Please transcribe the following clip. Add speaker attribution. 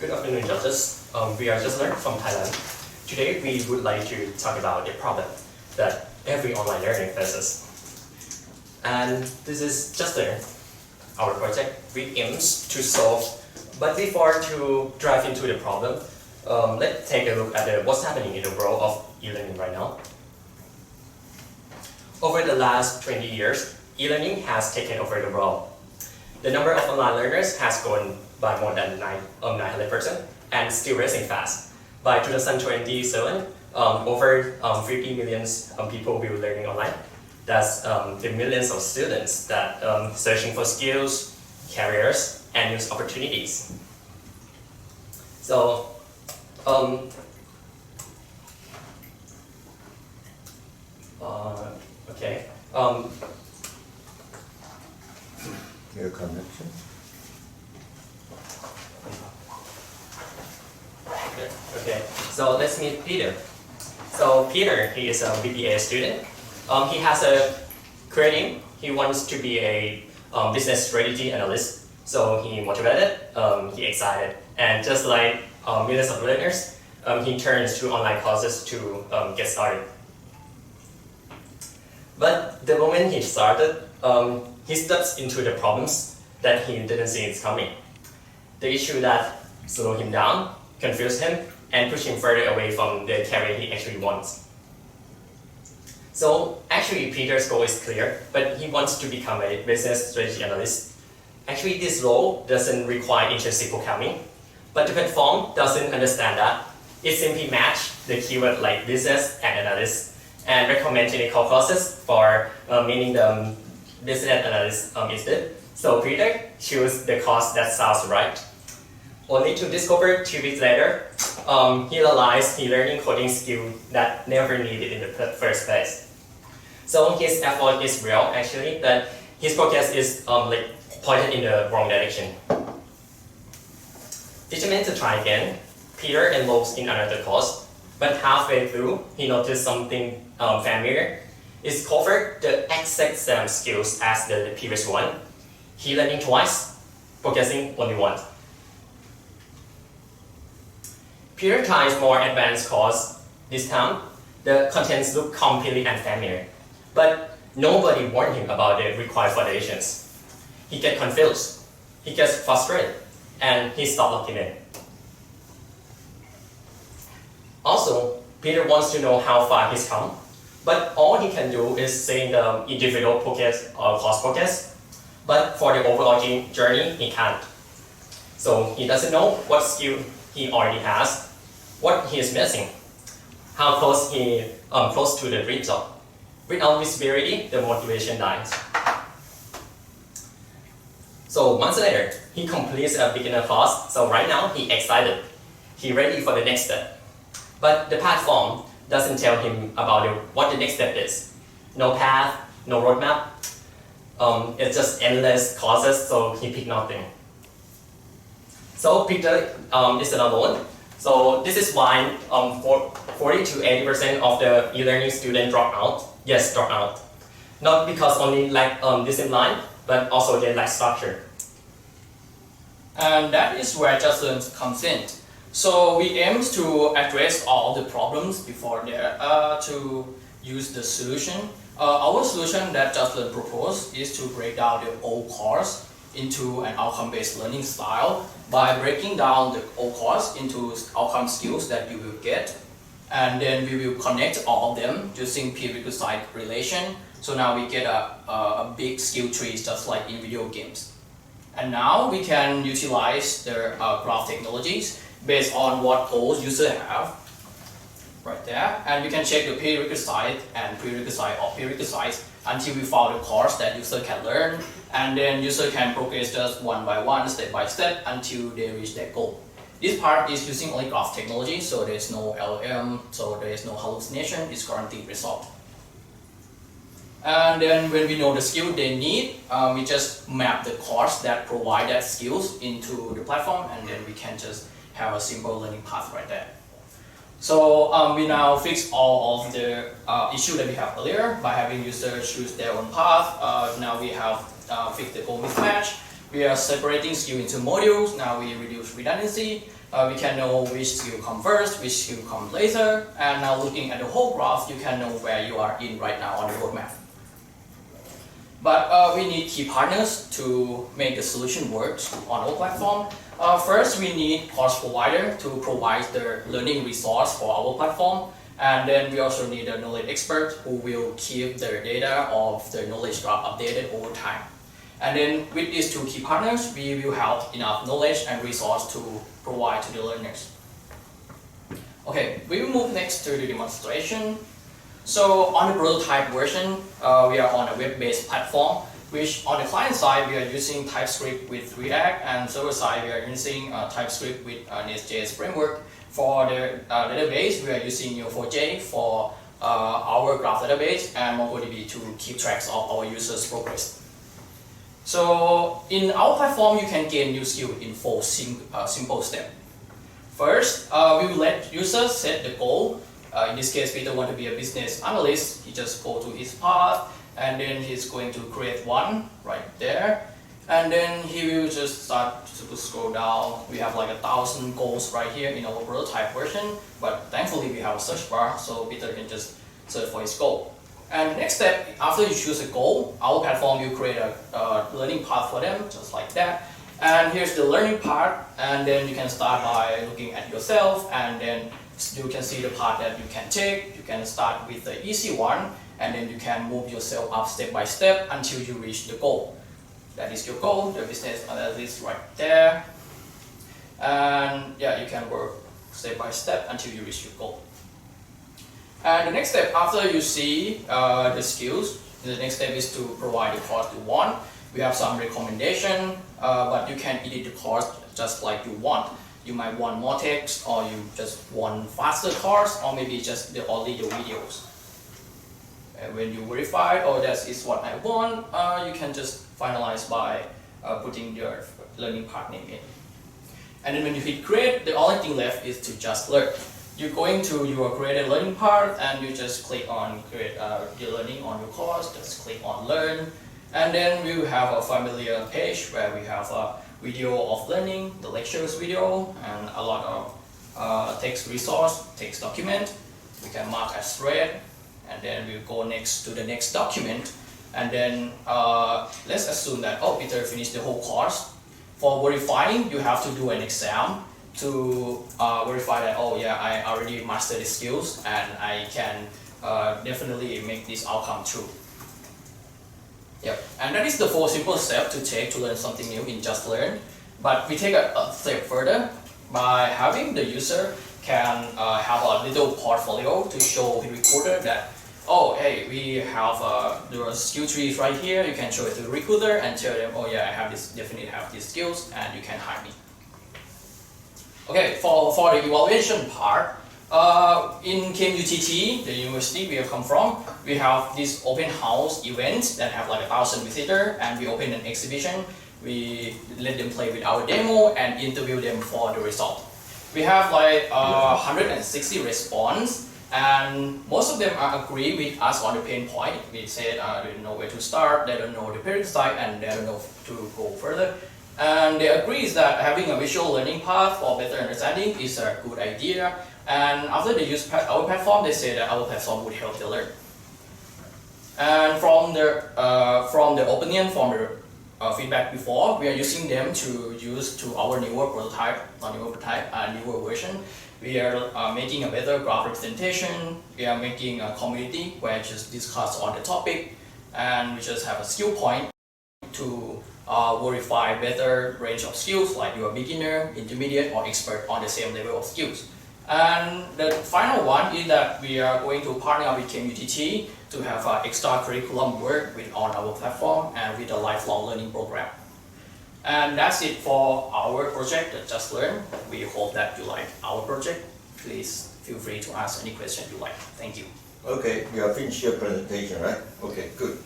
Speaker 1: Good afternoon, judges. We are JustLearn from Thailand. Today, we would like to talk about a problem that every online learning faces. And this is JustLearn, our project, which aims to solve. But before to dive into the problem, let's take a look at what's happening in the world of e-learning right now. Over the last 20 years, e-learning has taken over the world. The number of online learners has grown by more than 900% and still rising fast. By 2027, over 50 million people will be learning online. That's the millions of students that searching for skills, careers, and new opportunities. So, okay.
Speaker 2: Your connection.
Speaker 1: Okay, so let's meet Peter. So Peter, he is a BBA student. He has a career aim. He wants to be a business strategy analyst. So he motivated, he excited, and just like millions of learners, he turns to online courses to get started. But the moment he started, he steps into the problems that he didn't see it's coming. The issue that slowed him down, confused him, and pushed him further away from the career he actually wants. So actually Peter's goal is clear, but he wants to become a business strategy analyst. Actually this role doesn't require intrinsic programming, but the platform doesn't understand that. It simply matches the keyword like business and analyst and recommend technical courses for meaning the business analyst instead. So Peter chose the course that sounds right. Only to discover 2 weeks later, he realized he learning coding skill that never needed in the first place. So his effort is real actually, but his progress is pointed in the wrong direction. Determined to try again, Peter enrolls in another course, but halfway through, he noticed something familiar. It's covered the exact same skills as the previous one. He learning twice, progressing only once. Peter tries more advanced course. This time, the contents look completely unfamiliar, but nobody warned him about the required foundations. He gets confused, he gets frustrated, and he stops looking in. Also, Peter wants to know how far he's come, but all he can do is see the individual progress or course progress, but for the overall journey, he can't. So he doesn't know what skill he already has, what he is missing, how close he close to the dream job. Without visibility, the motivation dies. So months later, he completes a beginner course. So right now, he's excited. He's ready for the next step. But the platform doesn't tell him about what the next step is. No path, no roadmap. It's just endless courses, so he picked nothing. So Peter is not alone. So this is why 40 to 80% of the e-learning students drop out. Yes, drop out. Not because only lack discipline, but also they lack structure.
Speaker 3: And that is where JustLearn comes in. So we aim to address all the problems before there to use the solution. Our solution that JustLearn proposed is to break down the old course into an outcome-based learning style by breaking down the old course into outcome skills that you will get, and then we will connect all of them using prerequisite relation. So now we get a big skill tree just like in video games. And now we can utilize the graph technologies based on what goals users have right there, and we can check the prerequisite and prerequisite or prerequisites until we found a course that user can learn, and then user can progress just one by one, step by step until they reach their goal. This part is using only graph technology, so there is no LLM, so there is no hallucination. It's currently resolved. And then when we know the skill they need, we just map the course that provide that skills into the platform, and then we can just have a simple learning path right there. So we now fix all of the issue that we have earlier by having users choose their own path. Now we have fixed the goal mismatch. We are separating skill into modules. Now we reduce redundancy. We can know which skill come first, which skill come later. And now looking at the whole graph, you can know where you are in right now on the roadmap. But we need key partners to make the solution work on our platform. First, we need course provider to provide the learning resource for our platform. And then we also need a knowledge expert who will keep the data of the knowledge graph updated over time. And then with these two key partners, we will have enough knowledge and resource to provide to the learners. Okay, we will move next to the demonstration. So on the prototype version, we are on a web-based platform, which on the client side, we are using TypeScript with React, and server side, we are using TypeScript with Nest.js framework. For the database, we are using Neo4j for our graph database and MongoDB to keep track of our users' progress. So in our platform, you can gain new skill in 4 simple steps. First, we will let users set the goal. In this case, Peter wants to be a business analyst. He just go to his path, and then he's going to create one right there. And then he will just start to scroll down. We have like 1,000 goals right here in our prototype version, but thankfully we have a search bar, so Peter can just search for his goal. And next step, after you choose a goal, our platform will create a learning path for them, just like that. And here's the learning part, and then you can start by looking at yourself, and then you can see the path that you can take. You can start with the easy one, and then you can move yourself up step by step until you reach the goal. That is your goal, the business analyst right there. And yeah, you can work step by step until you reach your goal. And the next step, after you see the skills, the next step is to provide the course you want. We have some recommendation, but you can edit the course just like you want. You might want more text, or you just want faster course, or maybe just only the videos. And when you verify, oh, that is what I want, you can just finalize by putting your learning part name in. And then when you hit create, the only thing left is to just learn. You're going to your created learning part, and you just click on create the learning on your course, just click on learn. And then we will have a familiar page where we have a video of learning, the lectures video, and a lot of text resource, text document. We can mark as read, and then we'll go next to the next document. And then let's assume that, oh, Peter finished the whole course. For verifying, you have to do an exam to verify that, oh yeah, I already mastered the skills and I can definitely make this outcome true. Yep, and that is the 4 simple steps to take to learn something new in JustLearn. But we take a step further by having the user can have a little portfolio to show the recruiter that, oh, hey, we have the skill trees right here. You can show it to the recruiter and tell them, oh yeah, I have this, definitely have these skills, and you can hire me. Okay, for the evaluation part, in KMUTT, the university we have come from, we have this open house event that have like 1,000 visitors, and we open an exhibition. We let them play with our demo and interview them for the result. We have like 160 response, and most of them agree with us on the pain point. We said they don't know where to start, they don't know the prerequisite, and they don't know to go further. And they agree that having a visual learning path for better understanding is a good idea. And after they use our platform, they say that our platform would help them learn. And from the opinion, from the feedback before, we are using them to use to our newer prototype, newer version. We are making a better graph representation. We are making a community where we just discuss on the topic, and we just have a skill point to verify better range of skills, like you are beginner, intermediate, or expert on the same level of skills. And the final one is that we are going to partner with KMUTT to have extra curriculum work on our platform and with a lifelong learning program. And that's it for our project at JustLearn. We hope that you like our project. Please feel free to ask any question you like. Thank you.
Speaker 2: Okay, you have finished your presentation, right? Okay, good.